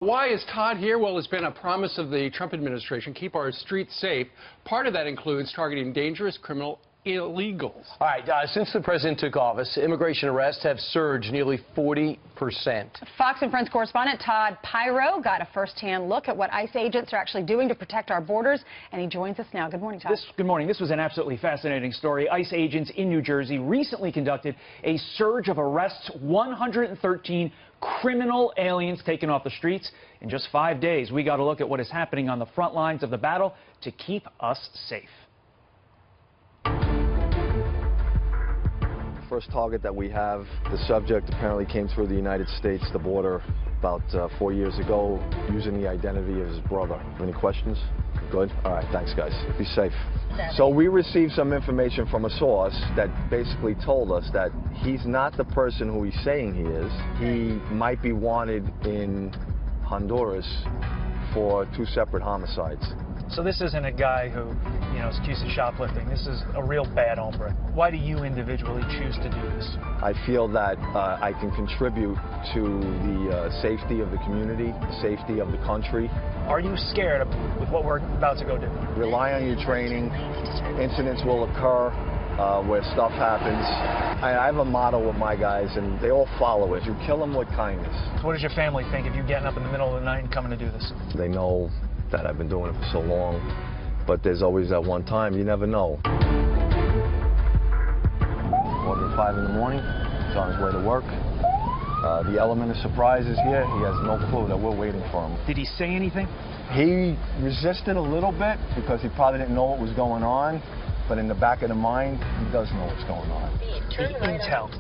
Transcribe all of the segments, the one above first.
Why is Todd here? Well, it's been a promise of the Trump administration, keep our streets safe. Part of that includes targeting dangerous criminal illegals. All right, since the president took office, immigration arrests have surged nearly 40%. Fox and Friends correspondent Todd Piro got a first-hand look at what ICE agents are actually doing to protect our borders, and he joins us now. Good morning, Todd. Good morning. This was an absolutely fascinating story. ICE agents in New Jersey recently conducted a surge of arrests, 113 criminal aliens taken off the streets in just 5 days. We got a look at what is happening on the front lines of the battle to keep us safe. First target that we have, the subject apparently came through the United States, the border, about 4 years ago, using the identity of his brother. Any questions? Good? All right, thanks, guys. Be safe. So we received some information from a source that basically told us that he's not the person who he's saying he is. He might be wanted in Honduras for 2 separate homicides. So this isn't a guy who, is accused of shoplifting. This is a real bad hombre. Why do you individually choose to do this? I feel that I can contribute to the safety of the community, the safety of the country. Are you scared with what we're about to go do? Rely on your training. Incidents will occur where stuff happens. I have a motto with my guys, and they all follow it. You kill them with kindness. So what does your family think of you getting up in the middle of the night and coming to do this? They know that I've been doing it for so long, but there's always that one time, you never know. 5 in the morning, he's on his way to work. The element of surprise is here. He has no clue that we're waiting for him. Did he say anything? He resisted a little bit because he probably didn't know what was going on, but in the back of the mind, he does know what's going on. The intel,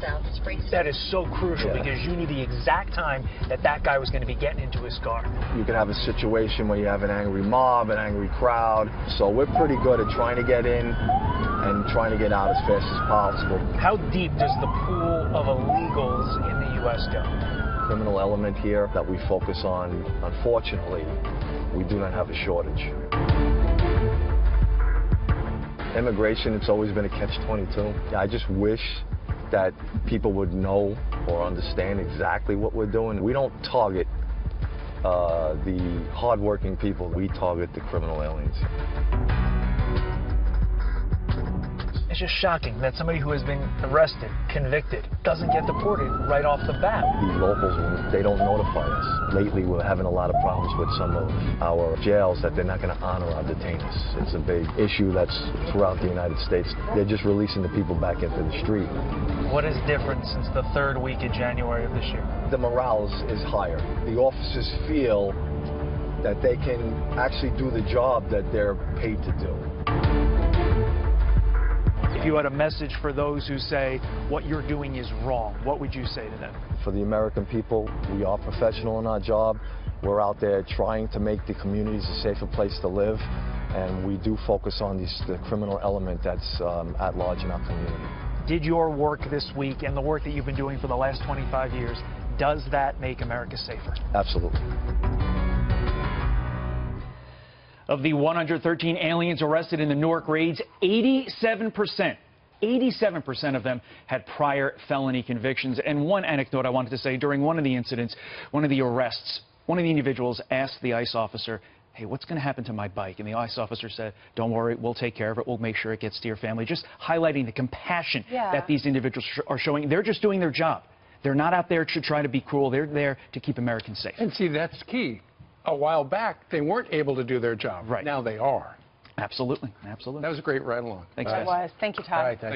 that is so crucial because you knew the exact time that guy was going to be getting into his car. You could have a situation where you have an angry mob, an angry crowd, so we're pretty good at trying to get in and trying to get out as fast as possible. How deep does the pool of illegals in the U.S. go? Criminal element here that we focus on, unfortunately, we do not have a shortage. Immigration, it's always been a catch-22. I just wish that people would know or understand exactly what we're doing. We don't target the hard-working people. We target the criminal aliens. It's just shocking that somebody who has been arrested, convicted, doesn't get deported right off the bat. These locals, they don't notify us. Lately, we're having a lot of problems with some of our jails that they're not going to honor our detainees. It's a big issue that's throughout the United States. They're just releasing the people back into the street. What is different since the 3rd week of January of this year? The morale is higher. The officers feel that they can actually do the job that they're paid to do. If you had a message for those who say what you're doing is wrong, what would you say to them? For the American people, we are professional in our job. We're out there trying to make the communities a safer place to live, and we do focus on the criminal element that's at large in our community. Did your work this week and the work that you've been doing for the last 25 years, does that make America safer? Absolutely. Of the 113 aliens arrested in the NEWARK raids, 87% of them had prior felony convictions. And one anecdote I wanted to say, during one of the incidents, one of the arrests, one of the individuals asked the ICE officer, hey, what's going to happen to my bike? And the ICE officer said, don't worry, we'll take care of it. We'll make sure it gets to your family. Just highlighting the compassion that these individuals are showing. They're just doing their job. They're not out there to try to be cruel. They're there to keep Americans safe. And see, that's key. A while back, they weren't able to do their job. Right. Now they are. Absolutely. Absolutely. That was a great ride along. Thanks, guys. It was. Thank you, Todd. All right, thanks.